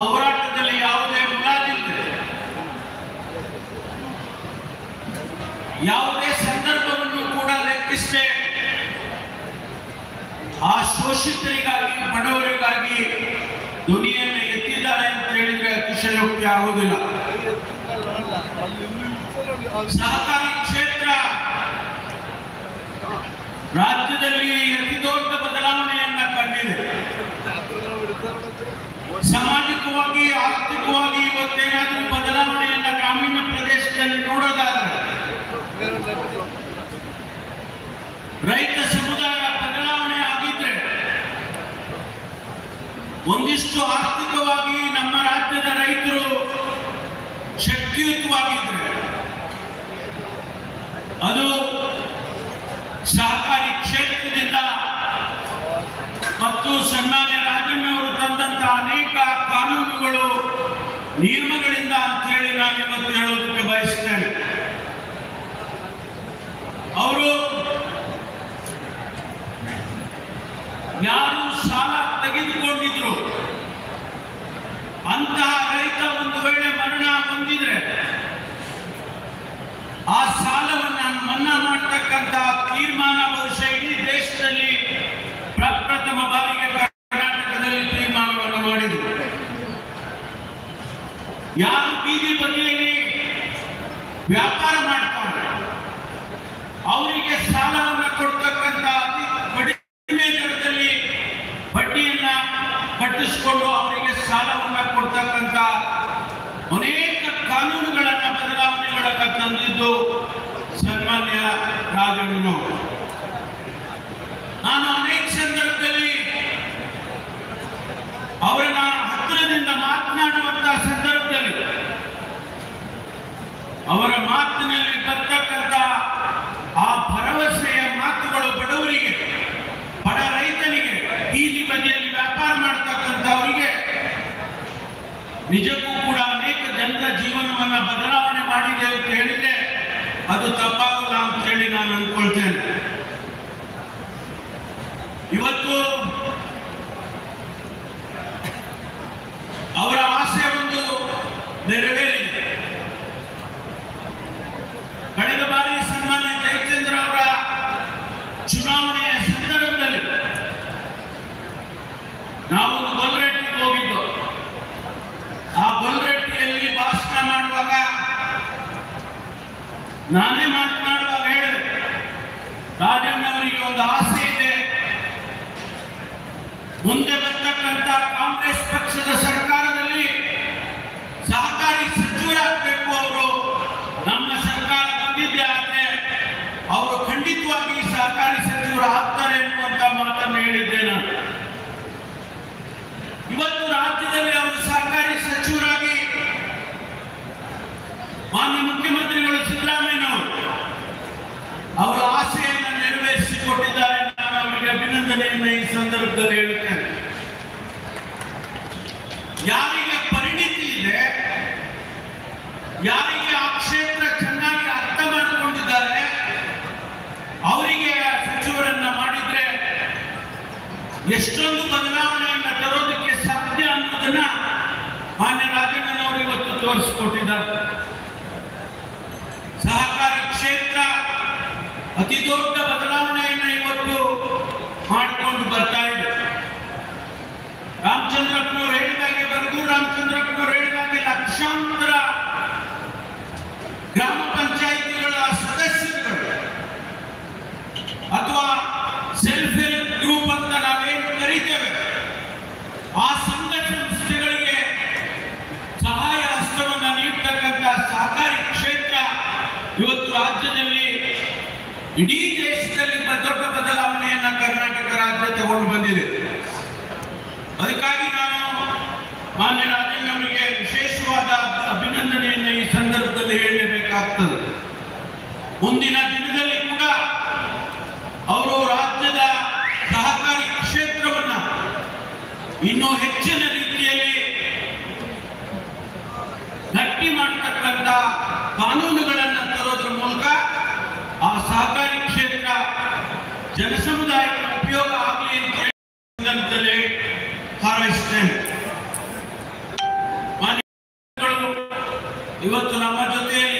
ಹೋರಾಟದಲ್ಲಿ ಯಾವುದೇ ಮುಲಾಜಿಲ್ಲ, ಯಾವುದೇ ಸಂದರ್ಭವನ್ನು ಕೂಡ ಲೆಕ್ಕಿಸದೆ ಆ ಶೋಷಿತರಿಗಾಗಿ ಬಡವರಿಗಾಗಿ ಧ್ವನಿಯನ್ನು ಎತ್ತಿದ್ದಾರೆ ಅಂತ ಹೇಳಿದ್ರೆ ಅತಿಶಯೋಕ್ತಿ ಆಗುವುದಿಲ್ಲ. ಸಹಕಾರಿ ಕ್ಷೇತ್ರ ರಾಜ್ಯದಲ್ಲಿ ಅತಿ ದೊಡ್ಡ ಬದಲಾವಣೆಯನ್ನ ಕಂಡಿದೆ. ಸಾಮಾಜಿಕವಾಗಿ ಆರ್ಥಿಕವಾಗಿ ಇವತ್ತೇನಾದರೂ ಬದಲಾವಣೆಯನ್ನ ಗ್ರಾಮೀಣ ಪ್ರದೇಶದಲ್ಲಿ ನೋಡೋದಾದ್ರೆ ರೈತ ಸಮುದಾಯ ಬದಲಾವಣೆ ಆಗಿದ್ರೆ, ಒಂದಿಷ್ಟು ಆರ್ಥಿಕವಾಗಿ ನಮ್ಮ ರಾಜ್ಯದ ರೈತರು ಶಕ್ತಿಯುತವಾಗಿದ್ರೆ ಅದು ಸಹಕಾರಿ ಕ್ಷೇತ್ರದಿಂದ ಮತ್ತು ಸನ್ಮಾನ್ಯ ರಾಜಣ್ಣವರು ತಂದಂತಹ ಅನೇಕ ಕಾನೂನುಗಳು ನಿಯಮಗಳಿಂದ ಅಂತ ಹೇಳಿ ನಾನು ಇವತ್ತು ಹೇಳೋದಕ್ಕೆ ಬಯಸ್ತೇನೆ. ಅವರು ಯಾರು ಸಾಲ ತೆಗೆದುಕೊಂಡಿದ್ರು ಅಂತಹ ರೈತ ಒಂದು ವೇಳೆ ಮರಣ ಹೊಂದಿದ್ರೆ ಆ ಸಾಲವನ್ನು ಮನ್ನಾ ಮಾಡತಕ್ಕಂತ ತೀರ್ಮಾನ ಬಹುಶಃ ಇಡೀ ದೇಶದಲ್ಲಿ ಪ್ರಪ್ರಥಮ ಬಾರಿಗೆ ಕರ್ನಾಟಕದಲ್ಲಿ ತೀರ್ಮಾನವನ್ನು ಮಾಡಿದರು. ಯಾರು ಬೀದಿ ಬದಿಯಲ್ಲಿ ವ್ಯಾಪಾರ ಮಾಡ್ತಾರೆ ಅವರಿಗೆ ಸಾಲವನ್ನು ಕೊಡ್ತಕ್ಕಂಥ ಅತಿ ಕಡಿಮೆ ದರದಲ್ಲಿ ಬಡ್ಡಿಯನ್ನ ಕಟ್ಟಿಸಿಕೊಂಡು ಅವರಿಗೆ ಸಾಲವನ್ನು ಕೊಡ್ತಕ್ಕಂಥ ಅನೇಕ ಕಾನೂನುಗಳನ್ನ ಬದಲಾವಣೆಗಳನ್ನ ತಂದಿದ್ದು ಸನ್ಮಾನ್ಯ ರಾಜಣ್ಣನವರು. ನಾನು ಅನೇಕ ಸಂದರ್ಭದಲ್ಲಿ ಅವರನ್ನ ಹತ್ತಿರದಿಂದ ಮಾತನಾಡುವಂತಹ ಸಂದರ್ಭದಲ್ಲಿ ಅವರ ಮಾತಿನಲ್ಲಿ ಬರ್ತಕ್ಕಂಥ ಆ ಭರವಸೆಯ ಮಾತುಗಳು ಬಡವರಿಗೆ, ಬಡ ರೈತನಿಗೆ, ಬೀದಿ ಬದಿಯಲ್ಲಿ ವ್ಯಾಪಾರ ಮಾಡತಕ್ಕಂಥವರಿಗೆ ನಿಜಕ್ಕೂ ಕೂಡ ಅನೇಕ ಜನರ ಜೀವನವನ್ನ ಬದಲಾವಣೆ ಮಾಡಿದೆ ಅಂತ ಹೇಳಿದ್ರೆ ಅದು ತಪ್ಪಾಗಲ್ಲ ಅಂತ ಹೇಳಿ ನಾನು ಅಂದ್ಕೊಳ್ತೇನೆ. ಇವತ್ತು ಅವರ ಆಸೆ ಒಂದು ನೆರವೇರಿದೆ. ಕಳೆದ ಬಾರಿ ಸನ್ಮಾನ್ಯ ಜಯಚಂದ್ರ ಅವರ ಚುನಾವಣೆಯ ಸಂದರ್ಭದಲ್ಲಿ ನಾವು ಗೊಲ್ರೆಟ್ಟಿಗೆ ಹೋಗಿದ್ದು. ಆ ಗೊಲ್ರೆಟ್ಟಿಯಲ್ಲಿ ಭಾಷಣ ಮಾಡುವಾಗ ನಾನೇ ಮಾತನಾಡುವಾಗ ಹೇಳಿದೆ, ರಾಜಣ್ಣವರಿಗೆ ಒಂದು ಆಸೆ ಇದೆ, ಮುಂದೆ ಬರ್ತಕ್ಕಂಥ ಕಾಂಗ್ರೆಸ್ ಪಕ್ಷದ ಸರ್ಕಾರದಲ್ಲಿ ಸಹಕಾರಿ ಸಚಿವರಾಗಬೇಕು. ಅವರು ನಮ್ಮ ಸರ್ಕಾರ ಬಂದಿದ್ದೆ ಆದರೆ ಅವರು ಖಂಡಿತವಾಗಿ ಸಹಕಾರಿ ಸಚಿವರು ಆಗ್ತಾರೆ ಎನ್ನುವಂತ ಮಾತನ್ನು ಹೇಳಿದ್ದೆ ನಾನು. ಇವತ್ತು ರಾಜ್ಯದಲ್ಲಿ ಅವರು ಸಹಕಾರಿ ಸಚಿವರಾಗಿ ಮಾನ್ಯ ಮುಖ್ಯಮಂತ್ರಿಗಳು ಸಿದ್ದರಾಮಯ್ಯನವರು ಅವರ ಆಸೆಯನ್ನು ನೆರವೇರಿಸಿಕೊಟ್ಟಿದ್ದಾರೆ. ನಾನು ಅವರಿಗೆ ಅಭಿನಂದನೆಯನ್ನು ಈ ಸಂದರ್ಭದಲ್ಲಿ ಹೇಳುತ್ತೇನೆ. ಯಾರಿಗೆ ಪರಿಣಿತಿ ಇದೆ, ಯಾರಿಗೆ ಆ ಕ್ಷೇತ್ರ ಚೆನ್ನಾಗಿ ಅರ್ಥ ಮಾಡಿಕೊಂಡಿದ್ದಾರೆ ಅವರಿಗೆ ಸಚಿವರನ್ನ ಮಾಡಿದ್ರೆ ಎಷ್ಟೊಂದು ಬದಲಾವಣೆಯನ್ನು ತರೋದಕ್ಕೆ ಸಾಧ್ಯ ಅನ್ನೋದನ್ನ ಮಾನ್ಯ ರಾಜಣ್ಣನವರು ಇವತ್ತು ತೋರಿಸಿಕೊಟ್ಟಿದ್ದಾರೆ. ಸಹಕಾರಿ ಕ್ಷೇತ್ರ ಅತಿ ದೊಡ್ಡ ಬದಲಾವಣೆಯನ್ನು ಇವತ್ತು ಮಾಡಿಕೊಂಡು ಬರ್ತಾ ಇದೆ. ರಾಮಚಂದ್ರಪ್ಪನವರು ಹೇಳಿದಾಗೆ, ಬರಗೂರು ರಾಮಚಂದ್ರಪ್ಪನವರು ಹೇಳಿದಾಗೆ ಲಕ್ಷಾಂತರ ಗ್ರಾಮ ಪಂಚಾಯಿತಿಗಳ ಸದಸ್ಯರುಗಳು ಅಥವಾ ಸೆಲ್ಫ್ ಹೆಲ್ಪ್ ಗ್ರೂಪ್ ಅಂತ ನಾವೇನು ಕರೀತೇವೆ ಆ ಸಂಘ ಸಂಸ್ಥೆಗಳಿಗೆ ಸಹಾಯ ಹಸ್ತವನ್ನು ನೀಡತಕ್ಕಂಥ ಸಹಕಾರಿ ಕ್ಷೇತ್ರ ಇವತ್ತು ರಾಜ್ಯದಲ್ಲಿ ಇಡೀ ದೇಶದಲ್ಲಿ ದೊಡ್ಡ ಬದಲಾವಣೆಯನ್ನ ಕರ್ನಾಟಕ ರಾಜ್ಯ ತಗೊಂಡು ಬಂದಿದೆ. ಅದಕ್ಕಾಗಿ ನಾನು ಮಾನ್ಯ ರಾಜಣ್ಣವರಿಗೆ ವಿಶೇಷವಾದ ಅಭಿನಂದನೆಯನ್ನು ಈ ಸಂದರ್ಭದಲ್ಲಿ ಹೇಳಬೇಕಾಗ್ತದೆ. ಮುಂದಿನ ದಿನದಲ್ಲಿ ಕೂಡ ಅವರು ರಾಜ್ಯದ ಸಹಕಾರಿ ಕ್ಷೇತ್ರವನ್ನ ಇನ್ನೂ ಹೆಚ್ಚಿನ ರೀತಿಯಲ್ಲಿ ಗಟ್ಟಿ ಮಾಡತಕ್ಕಂಥ ಕಾನೂನುಗಳನ್ನು ತರೋದ್ರ ಮೂಲಕ ಆ ಸಹಕಾರಿ ಕ್ಷೇತ್ರ ಜನಸಮುದಾಯಕ್ಕೆ ಉಪಯೋಗ ಆಗಲಿ ಅಂತ ಹಾರೈಸುತ್ತೇನೆ. ಇವತ್ತು ನಮ್ಮ ಜೊತೆಯಲ್ಲಿ